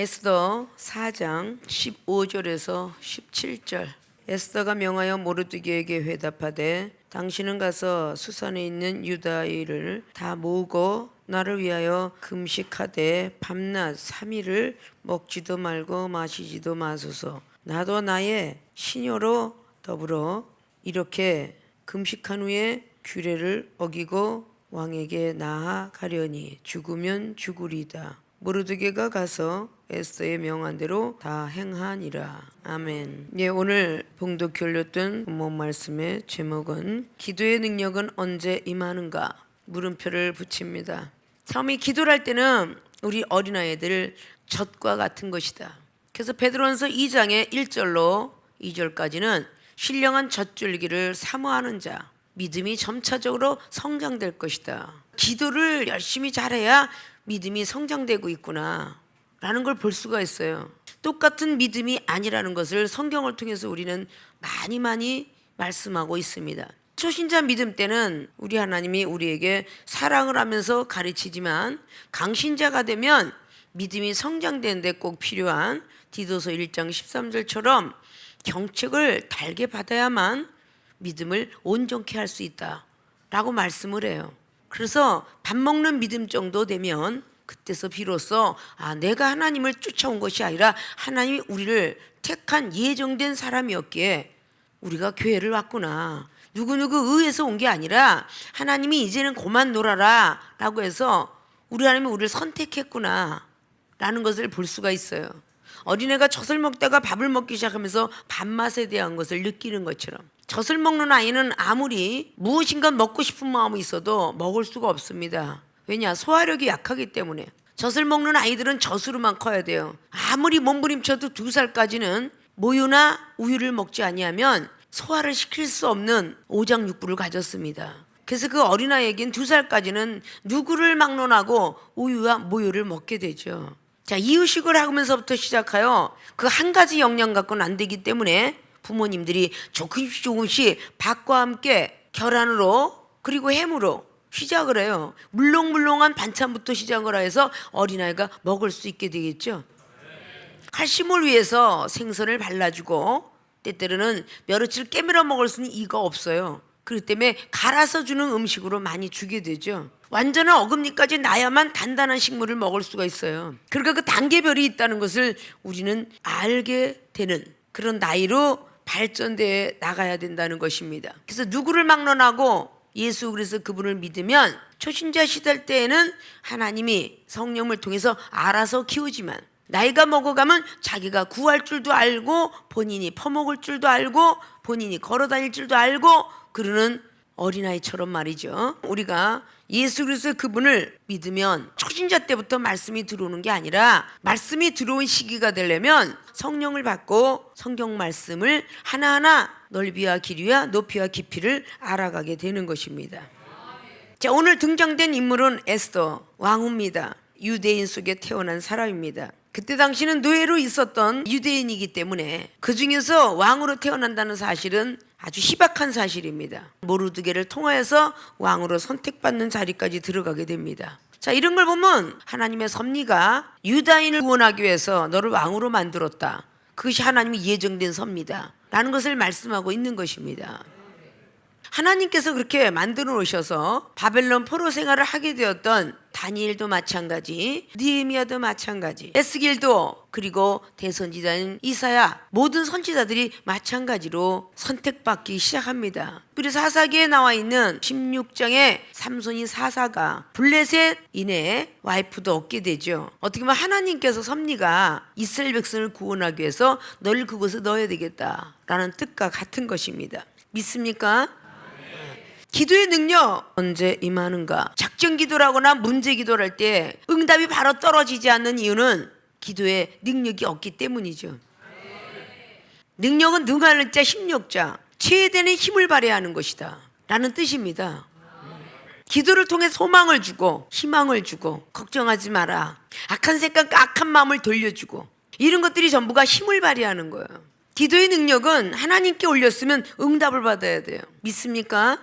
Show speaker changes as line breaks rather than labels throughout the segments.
에스더 4장 15절에서 17절. 에스더가 명하여 모르드게에게 회답하되 당신은 가서 수산에 있는 유다인을 다 모으고 나를 위하여 금식하되 밤낮 3일을 먹지도 말고 마시지도 마소서. 나도 나의 시녀로 더불어 이렇게 금식한 후에 규례를 어기고 왕에게 나아가려니 죽으면 죽으리다. 모르드게가 가서 에스더의 명한대로 다 행하니라. 아멘. 예, 오늘 봉독 올렸던 본문 말씀의 제목은 기도의 능력은 언제 임하는가? 물음표를 붙입니다. 처음에 기도를 할 때는 우리 어린아이들 젖과 같은 것이다. 그래서 베드로전서 2장의 1절로 2절까지는 신령한 젖줄기를 사모하는 자, 믿음이 점차적으로 성장될 것이다. 기도를 열심히 잘해야 믿음이 성장되고 있구나 라는 걸 볼 수가 있어요. 똑같은 믿음이 아니라는 것을 성경을 통해서 우리는 많이 말씀하고 있습니다. 초신자 믿음 때는 우리 하나님이 우리에게 사랑을 하면서 가르치지만 강신자가 되면 믿음이 성장되는 데 꼭 필요한 디도서 1장 13절처럼 경책을 달게 받아야만 믿음을 온전케 할 수 있다 라고 말씀을 해요. 그래서 밥 먹는 믿음 정도 되면 그때서 비로소 내가 하나님을 쫓아온 것이 아니라 하나님이 우리를 택한 예정된 사람이었기에 우리가 교회를 왔구나, 누구누구 의해서 온 게 아니라 하나님이 이제는 그만 놀아라 라고 해서 우리 하나님이 우리를 선택했구나 라는 것을 볼 수가 있어요. 어린애가 젖을 먹다가 밥을 먹기 시작하면서 밥맛에 대한 것을 느끼는 것처럼 젖을 먹는 아이는 아무리 무엇인가 먹고 싶은 마음이 있어도 먹을 수가 없습니다. 왜냐? 소화력이 약하기 때문에. 젖을 먹는 아이들은 젖으로만 커야 돼요. 아무리 몸부림쳐도 2살까지는 모유나 우유를 먹지 아니하면 소화를 시킬 수 없는 오장육부를 가졌습니다. 그래서 그 어린아이에겐 2살까지는 누구를 막론하고 우유와 모유를 먹게 되죠. 자, 이유식을 하면서부터 시작하여 그 한 가지 영양 갖고는 안 되기 때문에 부모님들이 조금씩 밥과 함께 계란으로 그리고 햄으로 시작을 해요. 물렁물렁한 반찬부터 시작을 해서 어린아이가 먹을 수 있게 되겠죠. 칼슘을 위해서 생선을 발라주고 때때로는 멸치를 깨물어 먹을 수는 이가 없어요. 그렇기 때문에 갈아서 주는 음식으로 많이 주게 되죠. 완전한 어금니까지 나야만 단단한 식물을 먹을 수가 있어요. 그러니까 그 단계별이 있다는 것을 우리는 알게 되는 그런 나이로 발전되어 나가야 된다는 것입니다. 그래서 누구를 막론하고 예수 그리스도 그분을 믿으면 초신자 시절 때에는 하나님이 성령을 통해서 알아서 키우지만 나이가 먹어가면 자기가 구할 줄도 알고 본인이 퍼먹을 줄도 알고 본인이 걸어다닐 줄도 알고 그러는 어린아이처럼 말이죠. 우리가 예수 그리스도 그분을 믿으면 초신자 때부터 말씀이 들어오는 게 아니라 말씀이 들어온 시기가 되려면 성령을 받고 성경 말씀을 하나하나 넓이와 길이와 높이와 깊이를 알아가게 되는 것입니다. 자, 오늘 등장된 인물은 에스더 왕후입니다. 유대인 속에 태어난 사람입니다. 그때 당시는 노예로 있었던 유대인이기 때문에 그 중에서 왕으로 태어난다는 사실은 아주 희박한 사실입니다. 모르드게를 통하여서 왕으로 선택받는 자리까지 들어가게 됩니다. 자, 이런 걸 보면 하나님의 섭리가 유다인을 구원하기 위해서 너를 왕으로 만들었다. 그것이 하나님이 예정된 섭니다 라는 것을 말씀하고 있는 것입니다. 하나님께서 그렇게 만들어 놓으셔서 바벨론 포로 생활을 하게 되었던 다니엘도 마찬가지, 느헤미야도 마찬가지, 에스겔도 그리고 대선지자인 이사야 모든 선지자들이 마찬가지로 선택받기 시작합니다. 우리 사사기에 나와 있는 16장에 삼손이 사사가 블레셋 인의 와이프도 얻게 되죠. 어떻게 보면 하나님께서 섭리가 이스라엘 백성을 구원하기 위해서 너를 그곳에 넣어야 되겠다라는 뜻과 같은 것입니다. 믿습니까? 기도의 능력 언제 임하는가? 작전 기도라거나 문제 기도를 할 때 응답이 바로 떨어지지 않는 이유는 기도의 능력이 없기 때문이죠. 능력은 능하는 자 힘력자, 최대한의 힘을 발휘해야 하는 것이다 라는 뜻입니다. 기도를 통해 소망을 주고 희망을 주고 걱정하지 마라, 악한 생각과 악한 마음을 돌려주고 이런 것들이 전부가 힘을 발휘하는 거예요. 기도의 능력은 하나님께 올렸으면 응답을 받아야 돼요. 믿습니까?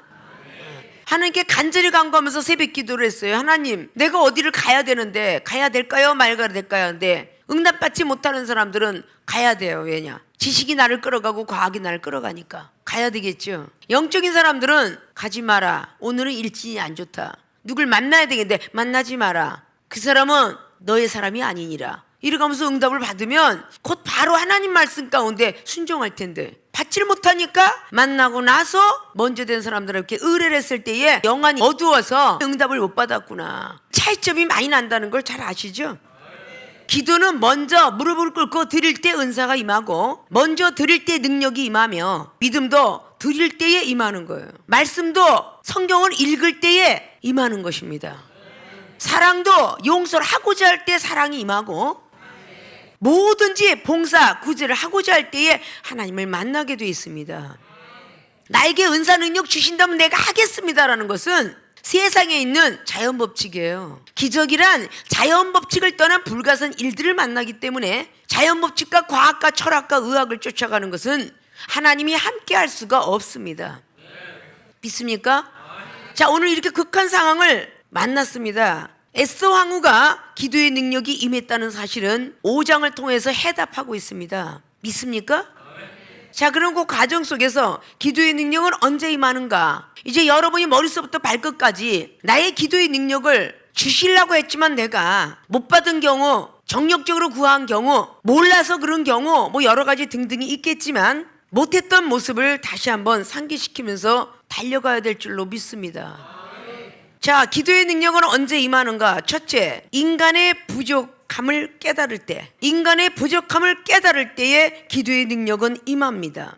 하나님께 간절히 간구하면서 새벽 기도를 했어요. 하나님, 내가 어디를 가야 되는데 가야 될까요? 말가야 될까요? 근데 응답받지 못하는 사람들은 가야 돼요. 왜냐? 지식이 나를 끌어가고 과학이 나를 끌어가니까 가야 되겠죠. 영적인 사람들은 가지 마라. 오늘은 일진이 안 좋다. 누굴 만나야 되겠는데 만나지 마라. 그 사람은 너의 사람이 아니니라. 이러면서 응답을 받으면 곧 바로 하나님 말씀 가운데 순종할 텐데 받지를 못하니까 만나고 나서 먼저 된 사람들에게 의뢰를 했을 때에 영안이 어두워서 응답을 못 받았구나. 차이점이 많이 난다는 걸 잘 아시죠? 기도는 먼저 무릎을 꿇고 드릴 때 은사가 임하고 먼저 드릴 때 능력이 임하며 믿음도 드릴 때에 임하는 거예요. 말씀도 성경을 읽을 때에 임하는 것입니다. 사랑도 용서를 하고자 할 때 사랑이 임하고 뭐든지 봉사, 구제를 하고자 할 때에 하나님을 만나게 되어 있습니다. 나에게 은사 능력 주신다면 내가 하겠습니다라는 것은 세상에 있는 자연법칙이에요. 기적이란 자연법칙을 떠난 불가산 일들을 만나기 때문에 자연법칙과 과학과 철학과 의학을 쫓아가는 것은 하나님이 함께 할 수가 없습니다. 믿습니까? 자, 오늘 이렇게 극한 상황을 만났습니다. 에스더 왕후가 기도의 능력이 임했다는 사실은 5장을 통해서 해답하고 있습니다. 믿습니까? 자, 그럼 그 과정 속에서 기도의 능력은 언제 임하는가? 이제 여러분이 머릿속부터 발끝까지 나의 기도의 능력을 주시려고 했지만 내가 못 받은 경우, 정력적으로 구한 경우, 몰라서 그런 경우 뭐 여러 가지 등등이 있겠지만 못했던 모습을 다시 한번 상기시키면서 달려가야 될 줄로 믿습니다. 자, 기도의 능력은 언제 임하는가? 첫째, 인간의 부족함을 깨달을 때, 인간의 부족함을 깨달을 때에 기도의 능력은 임합니다.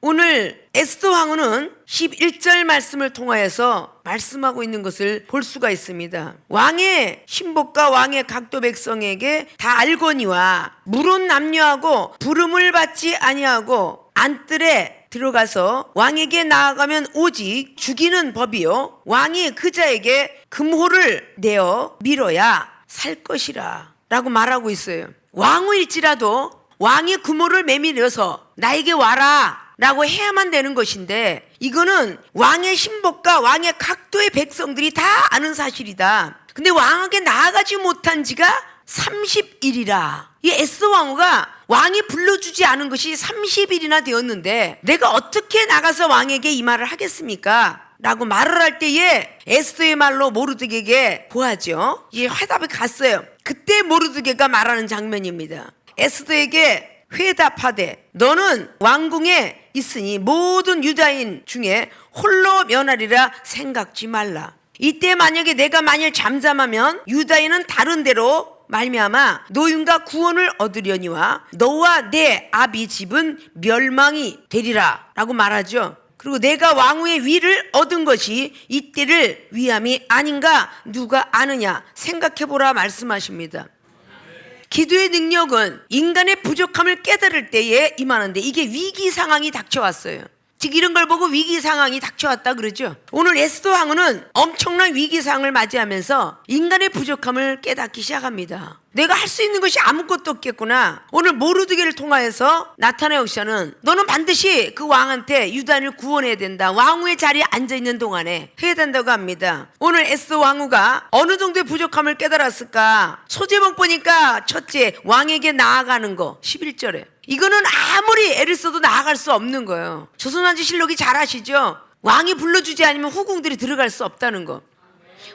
오늘 에스더 왕후는 11절 말씀을 통하여서 말씀하고 있는 것을 볼 수가 있습니다. 왕의 신복과 왕의 각도 백성에게 다 알거니와 물은 남녀하고 부름을 받지 아니하고 안뜰에 들어가서 왕에게 나아가면 오직 죽이는 법이요 왕이 그 자에게 금호를 내어 밀어야 살 것이라 라고 말하고 있어요. 왕후일지라도 왕이 금호를 매밀어서 나에게 와라 라고 해야만 되는 것인데 이거는 왕의 신복과 왕의 각도의 백성들이 다 아는 사실이다. 근데 왕에게 나아가지 못한 지가 30일이라. 이 에스더 왕후가 왕이 불러주지 않은 것이 30일이나 되었는데 내가 어떻게 나가서 왕에게 이 말을 하겠습니까? 라고 말을 할 때에 에스더의 말로 모르드게에게 보하죠. 이제 회답이 갔어요. 그때 모르드게가 말하는 장면입니다. 에스더에게 회답하되 너는 왕궁에 있으니 모든 유다인 중에 홀로 면하리라 생각지 말라. 이때 만약에 내가 만일 잠잠하면 유다인은 다른 데로 말미암아 노임과 구원을 얻으려니와 너와 내 아비 집은 멸망이 되리라 라고 말하죠. 그리고 내가 왕후의 위를 얻은 것이 이때를 위함이 아닌가 누가 아느냐 생각해보라 말씀하십니다. 기도의 능력은 인간의 부족함을 깨달을 때에 임하는데 이게 위기 상황이 닥쳐왔어요. 즉 이런 걸 보고 위기 상황이 닥쳐왔다 그러죠. 오늘 에스더 왕후는 엄청난 위기 상황을 맞이하면서 인간의 부족함을 깨닫기 시작합니다. 내가 할 수 있는 것이 아무것도 없겠구나. 오늘 모르드게를 통하여서 나타나 역사는 너는 반드시 그 왕한테 유다인을 구원해야 된다. 왕후의 자리에 앉아있는 동안에 해야 된다고 합니다. 오늘 에스더 왕후가 어느 정도의 부족함을 깨달았을까? 소제목 보니까 첫째 왕에게 나아가는 거 11절에 이거는 아무리 애를 써도 나아갈 수 없는 거예요. 조선왕조실록이 잘 아시죠? 왕이 불러주지 않으면 후궁들이 들어갈 수 없다는 거.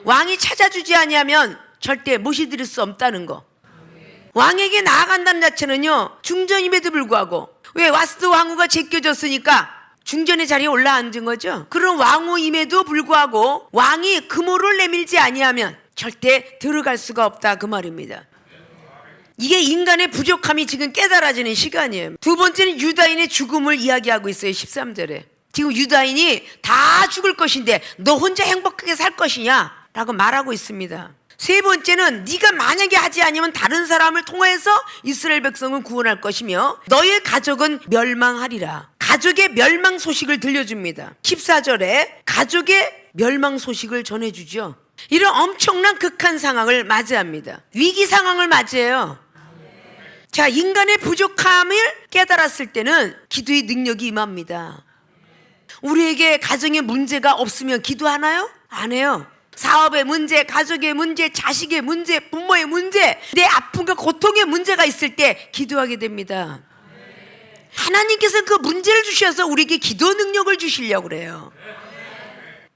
왕이 찾아주지 아니하면 절대 모시드릴 수 없다는 거. 왕에게 나아간다는 자체는요 중전임에도 불구하고 왜 와스드 왕후가 제껴졌으니까 중전의 자리에 올라앉은 거죠. 그런 왕후임에도 불구하고 왕이 금호를 내밀지 아니하면 절대 들어갈 수가 없다 그 말입니다. 이게 인간의 부족함이 지금 깨달아지는 시간이에요. 두 번째는 유다인의 죽음을 이야기하고 있어요. 13절에 지금 유다인이 다 죽을 것인데 너 혼자 행복하게 살 것이냐 라고 말하고 있습니다. 세 번째는 네가 만약에 하지 않으면 다른 사람을 통해서 이스라엘 백성은 구원할 것이며 너의 가족은 멸망하리라. 가족의 멸망 소식을 들려줍니다. 14절에 가족의 멸망 소식을 전해주죠. 이런 엄청난 극한 상황을 맞이합니다. 위기 상황을 맞이해요. 자, 인간의 부족함을 깨달았을 때는 기도의 능력이 임합니다. 우리에게 가정에 문제가 없으면 기도하나요? 안 해요. 사업의 문제, 가족의 문제, 자식의 문제, 부모의 문제, 내 아픔과 고통의 문제가 있을 때 기도하게 됩니다. 하나님께서 그 문제를 주셔서 우리에게 기도 능력을 주시려고 그래요.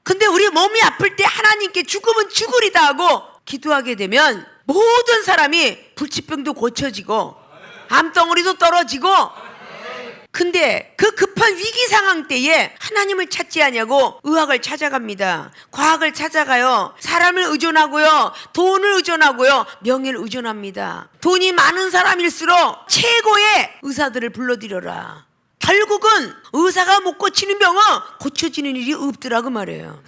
근데 우리 몸이 아플 때 하나님께 죽으면 죽으리다 하고 기도하게 되면 모든 사람이 불치병도 고쳐지고 암덩어리도 떨어지고, 근데 그 급한 위기 상황 때에 하나님을 찾지 않냐고 의학을 찾아갑니다. 과학을 찾아가요. 사람을 의존하고요, 돈을 의존하고요, 명예를 의존합니다. 돈이 많은 사람일수록 최고의 의사들을 불러들여라. 결국은 의사가 못 고치는 병은 고쳐지는 일이 없더라고 말이에요.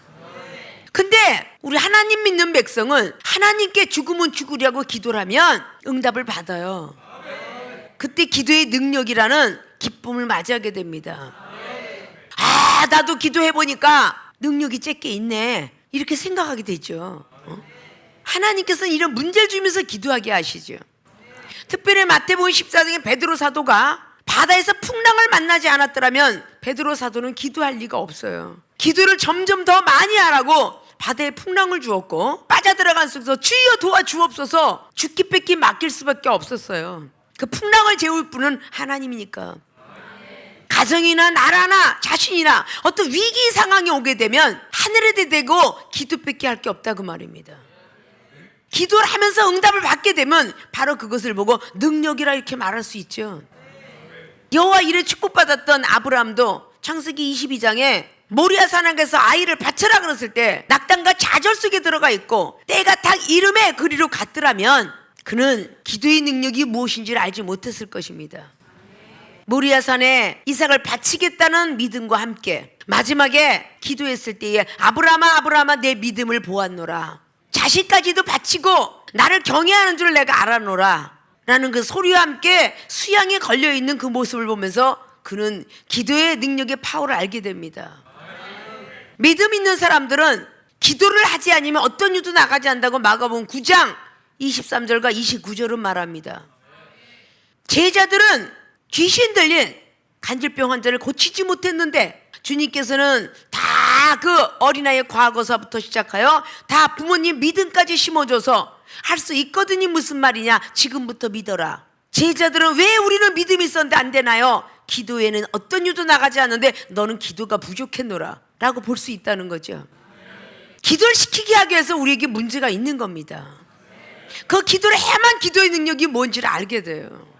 근데 우리 하나님 믿는 백성은 하나님께 죽으면 죽으려고 기도를 하면 응답을 받아요. 그때 기도의 능력이라는 기쁨을 맞이하게 됩니다. 아, 나도 기도해보니까 능력이 쬐게 있네, 이렇게 생각하게 되죠. 하나님께서는 이런 문제를 주면서 기도하게 하시죠. 특별히 마태복음 14장에 베드로 사도가 바다에서 풍랑을 만나지 않았더라면 베드로 사도는 기도할 리가 없어요. 기도를 점점 더 많이 하라고 바다에 풍랑을 주었고, 빠져들어간 속에서 주여 도와주옵소서 죽기 뺏기 맡길 수밖에 없었어요. 그 풍랑을 재울 분은 하나님이니까. 가정이나 나라나 자신이나 어떤 위기 상황이 오게 되면 하늘에 대고 기도밖에 할 게 없다고 말입니다. 기도를 하면서 응답을 받게 되면 바로 그것을 보고 능력이라 이렇게 말할 수 있죠. 여호와 이래 축복받았던 아브라함도 창세기 22장에 모리아 산에서 아이를 바쳐라 그랬을 때 낙담과 좌절 속에 들어가 있고 때가 딱 이름에 그리로 갔더라면 그는 기도의 능력이 무엇인지를 알지 못했을 것입니다. 모리아 산에 이삭을 바치겠다는 믿음과 함께 마지막에 기도했을 때에 아브라함아 아브라함아 내 믿음을 보았노라, 자식까지도 바치고 나를 경외하는 줄 내가 알아노라 라는 그 소리와 함께 수양에 걸려있는 그 모습을 보면서 그는 기도의 능력의 파워를 알게 됩니다. 믿음 있는 사람들은 기도를 하지 않으면 어떤 일도 나가지 않는다고 마가복음 9장 23절과 29절은 말합니다. 제자들은 귀신 들린 간질병 환자를 고치지 못했는데 주님께서는 다 그 어린아이의 과거서부터 시작하여 다 부모님 믿음까지 심어줘서 할 수 있거든요. 무슨 말이냐, 지금부터 믿어라. 제자들은 왜 우리는 믿음이 있었는데 안 되나요? 기도에는 어떤 일도 나가지 않는데 너는 기도가 부족했노라 라고 볼 수 있다는 거죠. 기도를 시키게 하기 위해서 우리에게 문제가 있는 겁니다. 그 기도를 해야만 기도의 능력이 뭔지를 알게 돼요.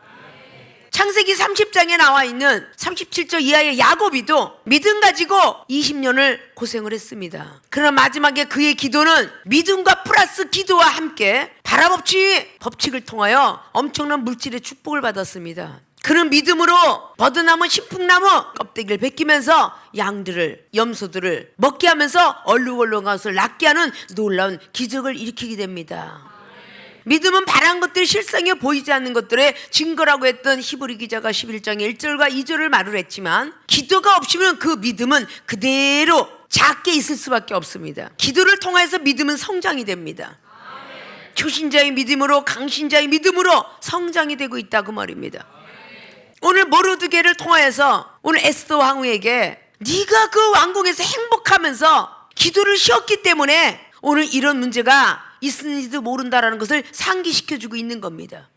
창세기 30장에 나와 있는 37절 이하의 야곱이도 믿음 가지고 20년을 고생을 했습니다. 그러나 마지막에 그의 기도는 믿음과 플러스 기도와 함께 발화법칙을 통하여 엄청난 물질의 축복을 받았습니다. 그는 믿음으로 버드나무 신풍나무 껍데기를 벗기면서 양들을, 염소들을 먹게 하면서 얼룩얼룩한 것을 낫게 하는 놀라운 기적을 일으키게 됩니다. 믿음은 바란 것들이 실상에 보이지 않는 것들의 증거라고 했던 히브리 기자가 11장의 1절과 2절을 말을 했지만, 기도가 없으면 그 믿음은 그대로 작게 있을 수밖에 없습니다. 기도를 통해서 믿음은 성장이 됩니다. 초신자의 믿음으로 강신자의 믿음으로 성장이 되고 있다고 말입니다. 오늘 모르드게를 통하여서 오늘 에스더 왕후에게 네가 그 왕궁에서 행복하면서 기도를 쉬었기 때문에 오늘 이런 문제가 있는지도 모른다라는 것을 상기시켜주고 있는 겁니다.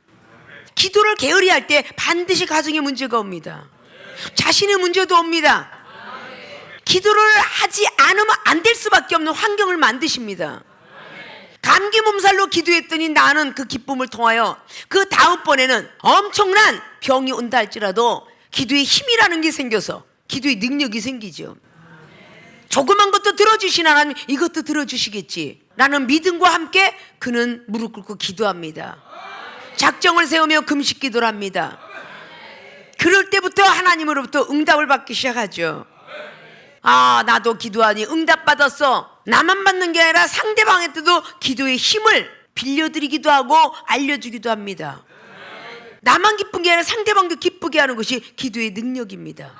기도를 게으리할 때 반드시 가정에 문제가 옵니다. 자신의 문제도 옵니다. 기도를 하지 않으면 안 될 수밖에 없는 환경을 만드십니다. 감기 몸살로 기도했더니 나는 그 기쁨을 통하여 그 다음번에는 엄청난 병이 온다 할지라도 기도의 힘이라는 게 생겨서 기도의 능력이 생기죠. 조그만 것도 들어주신 하나님 이것도 들어주시겠지 라는 믿음과 함께 그는 무릎 꿇고 기도합니다. 작정을 세우며 금식 기도를 합니다. 그럴 때부터 하나님으로부터 응답을 받기 시작하죠. 아, 나도 기도하니 응답받았어. 나만 받는 게 아니라 상대방한테도 기도의 힘을 빌려드리기도 하고 알려주기도 합니다. 나만 기쁜 게 아니라 상대방도 기쁘게 하는 것이 기도의 능력입니다.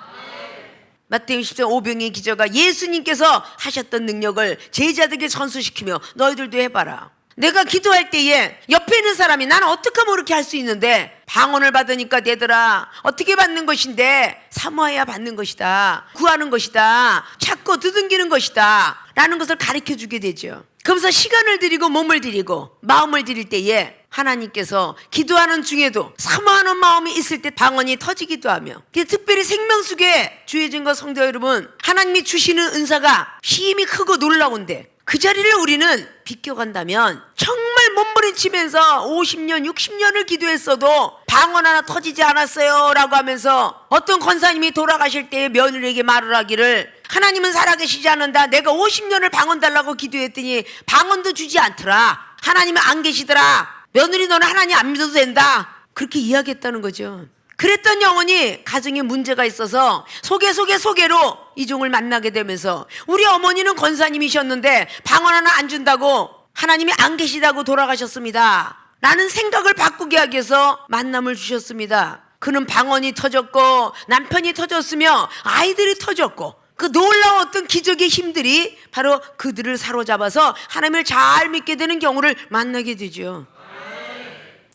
마태복음 10장 오병이의 기적과 예수님께서 하셨던 능력을 제자들에게 전수시키며 너희들도 해봐라. 내가 기도할 때에 옆에 있는 사람이 나는 어떻게 하면 그렇게 할 수 있는데 방언을 받으니까 얘들아 어떻게 받는 것인데 사모해야 받는 것이다, 구하는 것이다, 찾고 두둥기는 것이다 라는 것을 가르쳐 주게 되죠. 그러면서 시간을 드리고 몸을 드리고 마음을 드릴 때에 하나님께서 기도하는 중에도 사모하는 마음이 있을 때 방언이 터지기도 하며, 특별히 생명수계 주의진과 성도 여러분, 하나님이 주시는 은사가 힘이 크고 놀라운데 그 자리를 우리는 비껴간다면 정말 몸부림치면서 50년 60년을 기도했어도 방언 하나 터지지 않았어요 라고 하면서 어떤 권사님이 돌아가실 때에 며느리에게 말을 하기를 하나님은 살아계시지 않는다, 내가 50년을 방언 달라고 기도했더니 방언도 주지 않더라, 하나님은 안 계시더라, 며느리 너는 하나님 안 믿어도 된다, 그렇게 이야기했다는 거죠. 그랬던 영혼이 가정에 문제가 있어서 소개로 이 종을 만나게 되면서 우리 어머니는 권사님이셨는데 방언 하나 안 준다고 하나님이 안 계시다고 돌아가셨습니다 라는 생각을 바꾸게 하기 위해서 만남을 주셨습니다. 그는 방언이 터졌고 남편이 터졌으며 아이들이 터졌고 그 놀라운 어떤 기적의 힘들이 바로 그들을 사로잡아서 하나님을 잘 믿게 되는 경우를 만나게 되죠.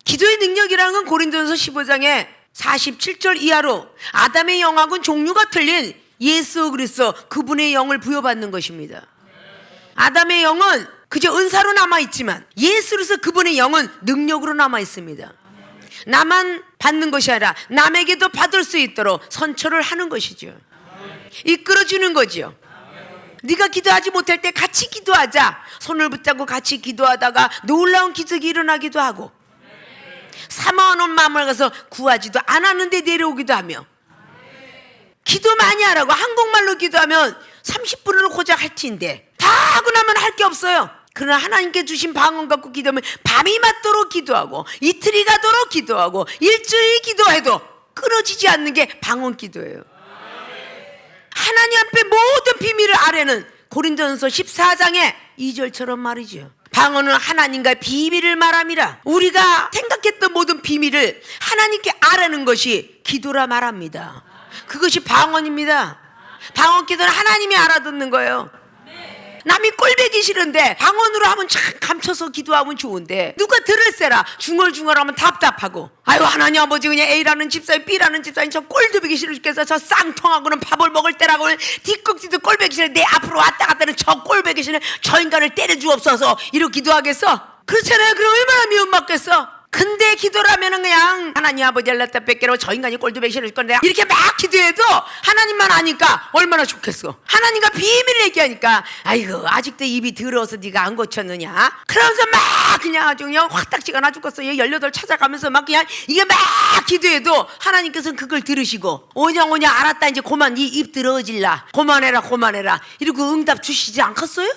기도의 능력이라는 건 고린도전서 15장에 47절 이하로 아담의 영하고는 종류가 틀린 예수 그리스도 그분의 영을 부여받는 것입니다. 아담의 영은 그저 은사로 남아있지만 예수 그리스도 그분의 영은 능력으로 남아있습니다. 나만 받는 것이 아니라 남에게도 받을 수 있도록 선처를 하는 것이죠. 이끌어주는 거죠. 네가 기도하지 못할 때 같이 기도하자, 손을 붙잡고 같이 기도하다가 놀라운 기적이 일어나기도 하고, 사모하는 마음을 가서 구하지도 않았는데 내려오기도 하며, 기도 많이 하라고 한국말로 기도하면 30분으로 고작 할 텐데 다 하고 나면 할 게 없어요. 그러나 하나님께 주신 방언 갖고 기도하면 밤이 맞도록 기도하고 이틀이 가도록 기도하고 일주일이 기도해도 끊어지지 않는 게 방언 기도예요. 하나님 앞에 모든 비밀을 아뢰는 고린도전서 14장의 2절처럼 말이죠. 방언은 하나님과 비밀을 말함이라. 우리가 생각했던 모든 비밀을 하나님께 아뢰는 것이 기도라 말합니다. 그것이 방언입니다. 방언 기도는 하나님이 알아듣는 거예요. 남이 꼴배기 싫은데 방언으로 하면 참 감춰서 기도하면 좋은데 누가 들을세라 중얼중얼하면 답답하고, 아유 하나님 아버지 그냥 A라는 집사님 B라는 집사님 저 꼴배기 싫어 죽겠어, 저 쌍통하고는 밥을 먹을 때라고는 뒤꿈치도 꼴배기 싫어, 내 앞으로 왔다 갔다 하는 저 꼴배기 싫어, 저 인간을 때려주옵소서 이렇게 기도하겠어? 그렇잖아요. 그럼 얼마나 미움받겠어? 근데 기도라면은 그냥 하나님 아버지 알랐다 뺏기라고 저 인간이 꼴도 배기 싫을 건데 이렇게 막 기도해도 하나님만 아니까 얼마나 좋겠어. 하나님과 비밀을 얘기하니까 아이고 아직도 입이 더러워서 네가 안 고쳤느냐 그러면서 막 그냥 아주 그냥 화딱지가 나 죽겠어. 얘 18 찾아가면서 막 그냥 이게 막 기도해도 하나님께서는 그걸 들으시고 오냐 알았다 이제 그만 네 입 더러워질라 그만해라 이러고 응답 주시지 않겠어요?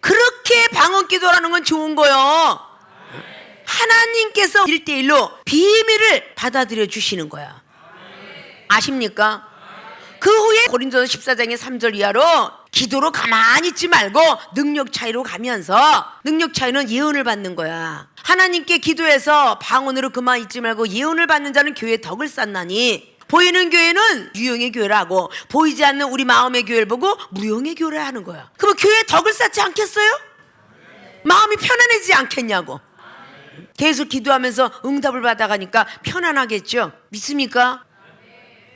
그렇게 방언 기도라는 건 좋은 거요. 하나님께서 1대1로 비밀을 받아들여 주시는 거야. 아십니까? 그 후에 고린도서 14장의 3절 이하로 기도로 가만히 있지 말고 능력 차이로 가면서, 능력 차이는 예언을 받는 거야. 하나님께 기도해서 방언으로 그만 있지 말고 예언을 받는 자는 교회에 덕을 쌓나니, 보이는 교회는 유형의 교회라고 보이지 않는 우리 마음의 교회를 보고 무형의 교회를 하는 거야. 그럼 교회에 덕을 쌓지 않겠어요? 마음이 편안해지지 않겠냐고. 계속 기도하면서 응답을 받아가니까 편안하겠죠. 믿습니까?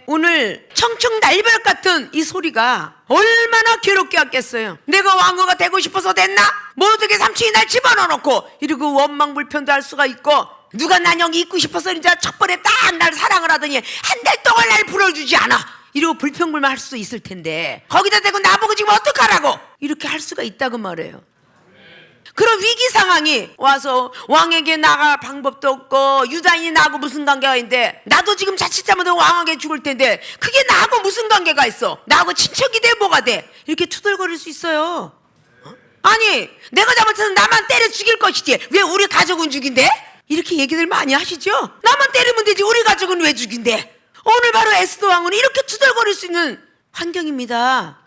오늘 청청 날벼락 같은 이 소리가 얼마나 괴롭게 했겠어요. 내가 왕후가 되고 싶어서 됐나? 모두게 삼촌이 날 집어넣어놓고 이러고 원망불편도 할 수가 있고, 누가 난영이 있고 싶어서 이제 첫 번에 딱 날 사랑을 하더니 한 달 동안 날 불러주지 않아 이러고 불평불만 할 수도 있을 텐데, 거기다 대고 나보고 지금 어떡하라고 이렇게 할 수가 있다고 말해요. 그런 위기 상황이 와서 왕에게 나갈 방법도 없고 유다인이 나하고 무슨 관계가 있는데, 나도 지금 자칫 잘못하면 왕에게 죽을 텐데 그게 나하고 무슨 관계가 있어? 나하고 친척이 돼 뭐가 돼? 이렇게 투덜거릴 수 있어요. 아니 내가 잘못해서 나만 때려 죽일 것이지 왜 우리 가족은 죽인대? 이렇게 얘기들 많이 하시죠? 나만 때리면 되지 우리 가족은 왜 죽인대? 오늘 바로 에스더 왕은 이렇게 투덜거릴 수 있는 환경입니다.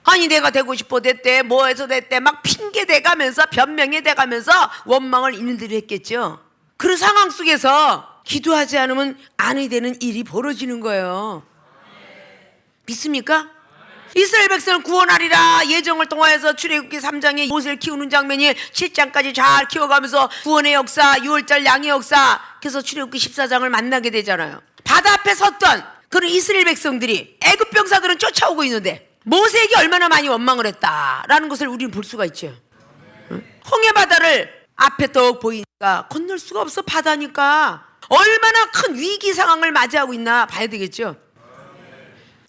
아니 내가 되고 싶어 됐대 뭐해서 됐대 막 핑계 대가면서 변명해 대가면서 원망을 이는들이 했겠죠. 그런 상황 속에서 기도하지 않으면 아니 되는 일이 벌어지는 거예요. 믿습니까? 이스라엘 백성을 구원하리라 예정을 통하여서 출애굽기 3장에 모세를 키우는 장면이 7장까지 잘 키워가면서 구원의 역사, 6월절 양의 역사, 그래서 출애굽기 14장을 만나게 되잖아요. 바다 앞에 섰던 그런 이스라엘 백성들이 애굽 병사들은 쫓아오고 있는데 모세에게 얼마나 많이 원망을 했다라는 것을 우리는 볼 수가 있죠. 홍해 바다를 앞에 떡 보이니까 건널 수가 없어. 바다니까 얼마나 큰 위기 상황을 맞이하고 있나 봐야 되겠죠.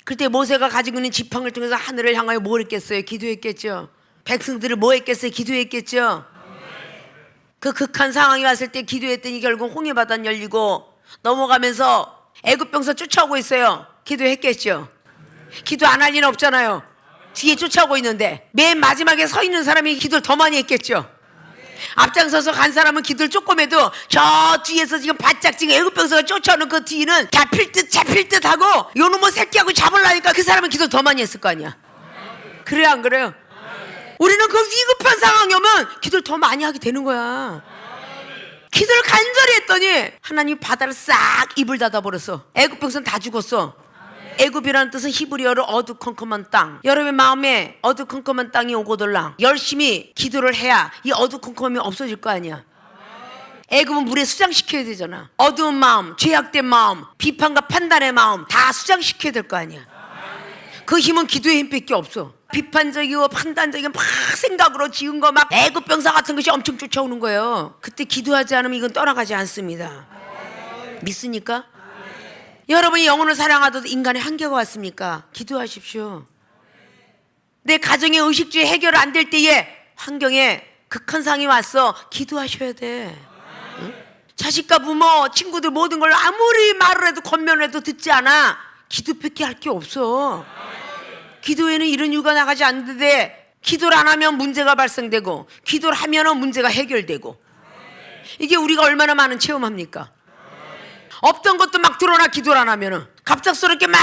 그때 모세가 가지고 있는 지팡이를 통해서 하늘을 향하여 뭘 했겠어요? 기도했겠죠. 백성들을 뭐 했겠어요? 기도했겠죠. 그 극한 상황이 왔을 때 기도했더니 결국 홍해 바다는 열리고 넘어가면서 애굽 병사 쫓아오고 있어요. 기도했겠죠. 기도 안 할 리는 없잖아요. 뒤에 쫓아오고 있는데 맨 마지막에 서 있는 사람이 기도를 더 많이 했겠죠. 앞장서서 간 사람은 기도를 조금 해도 저 뒤에서 지금 바짝 지금 애굽 병사가 쫓아오는 그 뒤는 잡힐 듯 하고 요놈의 뭐 새끼하고 잡으려니까 그 사람은 기도를 더 많이 했을 거 아니야. 그래요 안 그래요? 우리는 그 위급한 상황이 오면 기도를 더 많이 하게 되는 거야. 기도를 간절히 했더니 하나님 바다를 싹 입을 닫아버렸어. 애굽 병사는 다 죽었어. 애굽이라는 뜻은 히브리어로 어두컴컴한 땅. 여러분의 마음에 어두컴컴한 땅이 오고들랑 열심히 기도를 해야 이 어두컴컴이 없어질 거 아니야. 애굽은 물에 수장시켜야 되잖아. 어두운 마음, 죄악된 마음, 비판과 판단의 마음 다 수장시켜야 될 거 아니야. 그 힘은 기도의 힘밖에 없어. 비판적이고 판단적인 막 생각으로 지은 거 막 애굽 병사 같은 것이 엄청 쫓아오는 거예요. 그때 기도하지 않으면 이건 떠나가지 않습니다. 믿습니까? 여러분이 영혼을 사랑하듯 인간의 한계가 왔습니까? 기도하십시오. 내 가정의 의식주의 해결 안 될 때에 환경에 극한 상이 왔어. 기도하셔야 돼. 응? 자식과 부모, 친구들 모든 걸 아무리 말을 해도 권면을 해도 듣지 않아. 기도밖에 할 게 없어. 기도에는 이런 이유가 나가지 않는데 기도를 안 하면 문제가 발생되고 기도를 하면 문제가 해결되고 이게 우리가 얼마나 많은 체험합니까? 없던 것도 막 드러나. 기도를 안 하면은 갑작스럽게 막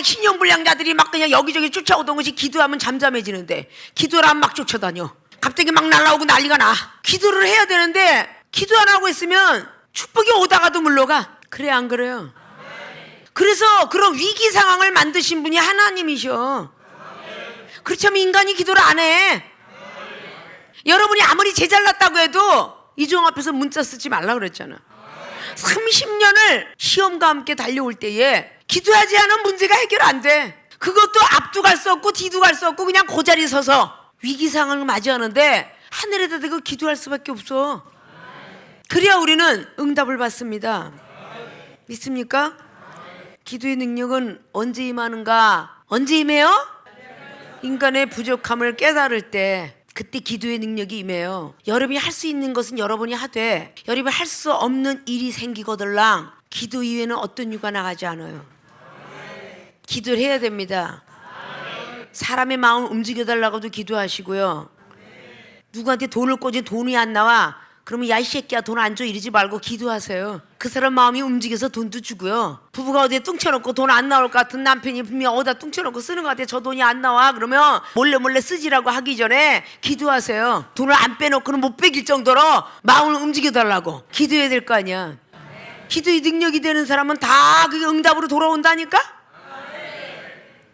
신용불량자들이 막 그냥 여기저기 쫓아오던 것이 기도하면 잠잠해지는데 기도를 안 막 쫓아다녀. 갑자기 막 날라오고 난리가 나. 기도를 해야 되는데 기도 안 하고 있으면 축복이 오다가도 물러가. 그래 안 그래요? 그래서 그런 위기 상황을 만드신 분이 하나님이셔. 그렇다면 인간이 기도를 안 해. 여러분이 아무리 제잘났다고 해도 이종 앞에서 문자 쓰지 말라 그랬잖아. 30년을 시험과 함께 달려올 때에 기도하지 않은 문제가 해결 안 돼. 그것도 앞도 갈 수 없고 뒤도 갈 수 없고 그냥 그 자리에 서서 위기 상황을 맞이하는데 하늘에다 대고 기도할 수밖에 없어. 그래야 우리는 응답을 받습니다. 믿습니까? 기도의 능력은 언제 임하는가? 언제 임해요? 인간의 부족함을 깨달을 때 그때 기도의 능력이 임해요. 여러분이 할 수 있는 것은 여러분이 하되 여러분이 할 수 없는 일이 생기거들랑 기도 이외에는 어떤 이유가 나가지 않아요. 기도를 해야 됩니다. 사람의 마음을 움직여달라고도 기도하시고요. 누구한테 돈을 꽂으면 돈이 안 나와. 그러면 야 이 새끼야 돈 안 줘 이러지 말고 기도하세요. 그 사람 마음이 움직여서 돈도 주고요. 부부가 어디에 뚱쳐놓고 돈 안 나올 것 같은 남편이 분명 어디다 뚱쳐놓고 쓰는 것 같아. 저 돈이 안 나와. 그러면 몰래 쓰지라고 하기 전에 기도하세요. 돈을 안 빼놓고는 못 빼길 정도로 마음을 움직여달라고 기도해야 될 거 아니야. 기도의 능력이 되는 사람은 다 그게 응답으로 돌아온다니까.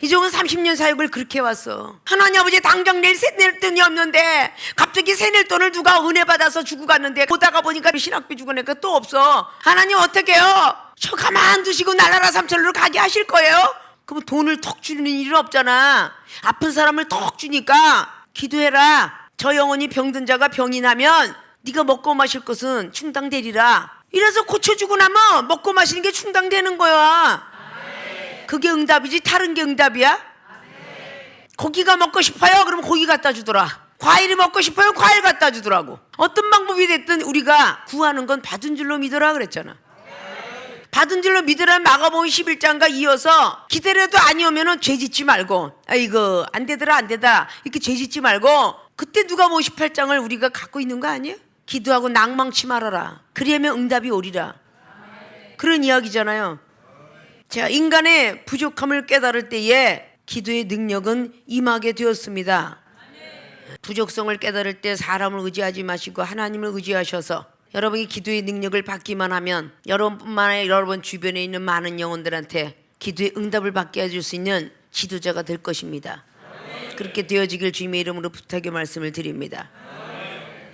이종은 30년 사역을 그렇게 해왔어. 하나님 아버지 당장 내일 세낼 돈이 없는데 갑자기 세낼 돈을 누가 은혜 받아서 주고 갔는데 보다가 보니까 신학비 주고 내니까 또 없어. 하나님 어떻게 해요? 저 가만두시고 날라라 삼천리로 가게 하실 거예요? 그럼 돈을 턱 주는 일은 없잖아. 아픈 사람을 턱 주니까 기도해라. 저 영혼이 병든 자가 병이 나면 네가 먹고 마실 것은 충당되리라. 이래서 고쳐주고 나면 먹고 마시는 게 충당되는 거야. 그게 응답이지 다른 게 응답이야? 고기가 먹고 싶어요? 그럼 고기 갖다 주더라. 과일이 먹고 싶어요? 과일 갖다 주더라고. 어떤 방법이 됐든 우리가 구하는 건 받은 줄로 믿어라 그랬잖아. 받은 줄로 믿으라. 마가복음 11장과 이어서 기다려도 아니오면은 죄짓지 말고 아이고 안 되더라 이렇게 죄짓지 말고 그때 누가복음 18장을 우리가 갖고 있는 거 아니에요? 기도하고 낭망치 말아라. 그리하면 응답이 오리라. 그런 이야기잖아요. 자, 인간의 부족함을 깨달을 때에 기도의 능력은 임하게 되었습니다. 부족성을 깨달을 때 사람을 의지하지 마시고 하나님을 의지하셔서 여러분이 기도의 능력을 받기만 하면 여러분뿐만 아니라 여러분 주변에 있는 많은 영혼들한테 기도의 응답을 받게 해줄 수 있는 지도자가 될 것입니다. 그렇게 되어지길 주님의 이름으로 부탁의 말씀을 드립니다.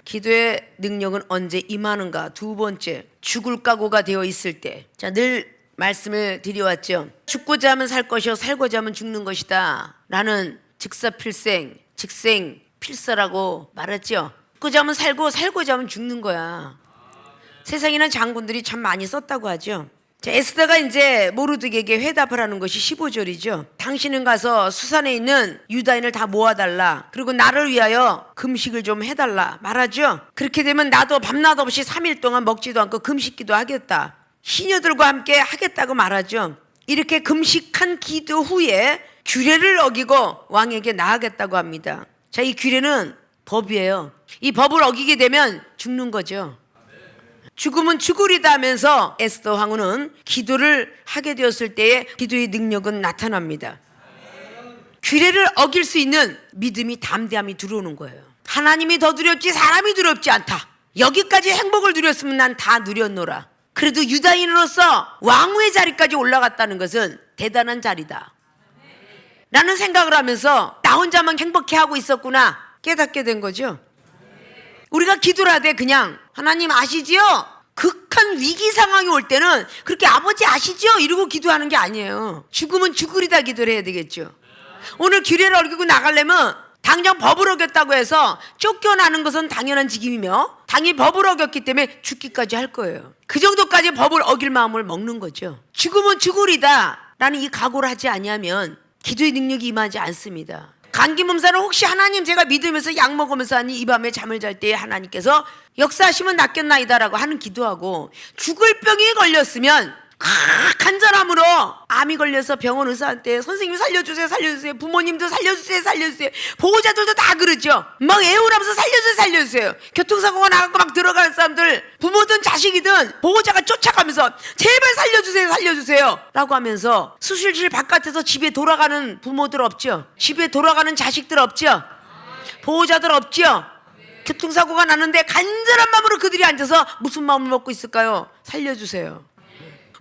기도의 능력은 언제 임하는가? 두 번째, 죽을 각오가 되어 있을 때. 자, 늘 말씀을 드려왔죠. 죽고자 하면 살 것이요 살고자 하면 죽는 것이다 라는 즉사필생, 즉생필사라고 말했죠. 죽고자 하면 살고 살고자 하면 죽는 거야. 세상에는 장군들이 참 많이 썼다고 하죠. 자, 에스더가 이제 모르드게에게 회답을 하는 것이 15절이죠. 당신은 가서 수산에 있는 유다인을 다 모아달라. 그리고 나를 위하여 금식을 좀 해달라 말하죠. 그렇게 되면 나도 밤낮 없이 3일 동안 먹지도 않고 금식기도 하겠다. 시녀들과 함께 하겠다고 말하죠. 이렇게 금식한 기도 후에 규례를 어기고 왕에게 나아가겠다고 합니다. 자, 이 규례는 법이에요. 이 법을 어기게 되면 죽는 거죠. 죽음은 죽으리다 하면서 에스더 왕후는 기도를 하게 되었을 때에 기도의 능력은 나타납니다. 규례를 어길 수 있는 믿음이, 담대함이 들어오는 거예요. 하나님이 더 두렵지 사람이 두렵지 않다. 여기까지 행복을 누렸으면 난 다 누렸노라. 그래도 유다인으로서 왕후의 자리까지 올라갔다는 것은 대단한 자리다 라는 생각을 하면서 나 혼자만 행복해하고 있었구나 깨닫게 된 거죠. 우리가 기도를 하되 그냥 하나님 아시지요? 극한 위기 상황이 올 때는 그렇게 아버지 아시죠? 이러고 기도하는 게 아니에요. 죽으면 죽으리다 기도를 해야 되겠죠. 오늘 규례를 어기고 나가려면 당장 법을 어겼다고 해서 쫓겨나는 것은 당연한 직임이며 당연히 법을 어겼기 때문에 죽기까지 할 거예요. 그 정도까지 법을 어길 마음을 먹는 거죠. 죽으면 죽으리다 라는 이 각오를 하지 아니하면 기도의 능력이 임하지 않습니다. 감기 몸살은 혹시 하나님 제가 믿으면서 약 먹으면서 하니 이 밤에 잠을 잘 때에 하나님께서 역사하시면 낫겠나이다라고 하는 기도하고, 죽을 병이 걸렸으면 간절함으로 암이 걸려서 병원 의사한테 선생님 살려주세요 살려주세요, 부모님도 살려주세요 살려주세요, 보호자들도 다 그러죠. 막 애원하면서 살려주세요 살려주세요. 교통사고가 나갖고 막 들어가는 사람들, 부모든 자식이든 보호자가 쫓아가면서 제발 살려주세요 살려주세요 라고 하면서 수술실 바깥에서 집에 돌아가는 부모들 없죠. 집에 돌아가는 자식들 없죠. 보호자들 없죠. 교통사고가 나는데 간절한 마음으로 그들이 앉아서 무슨 마음을 먹고 있을까요? 살려주세요,